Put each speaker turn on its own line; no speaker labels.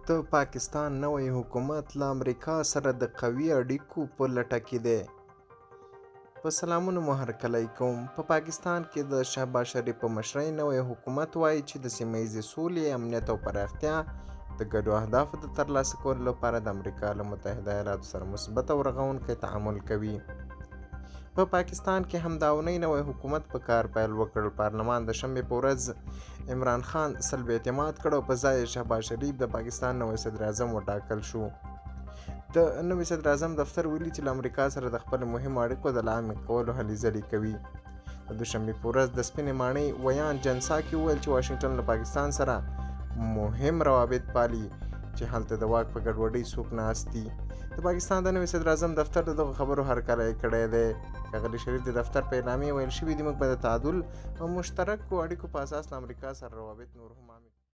د پاکستان نوی حکومت له امریکا سره د قوي اړیکو په لټه کې دی. په سلامونو مو هرکلی کوم. په پاکستان کې د شهباز شریف په مشرۍ نوی حکومت وایي چې د سیمه ییزې سولې، امنیت او پراختیا د ګډو اهدافو د ترلاسه کولو لپاره د امریکا له متحده ایالاتو سره مثبت او رغونکی تعامل کوي. په پاکستان کې همدا اونۍ نوی حکومت په کار پیل وکړ. پارلمان د شنبې په ورځ عمران خان سلب اعتماد کړ او په ځای شهباز شریف د پاکستان نوی صدر اعظم وټاکل شو. د نوي صدر اعظم دفتر ویلي چې له امریکا سره د خپلو مهمو اړیکو د لا عمیق کولو هلې ځلې کوي. د دوشنبې په ورځ د سپینې ماڼۍ ویان جنساکي وویل چې واشنګټن له پاکستان سره مهم روابط پالي چې هلته د واک په ګډوډۍ څوک ناست دي. د پاکستان د نوي صدر اعظم دفتر د دغو خبرو هرکلی کړی دی. ښاغلي شریف د دفتر په اعلامیه ویل شوي دي موږ به د تعادل او مشترکو اړیکو په اساس له امریکا سره روابط نور هم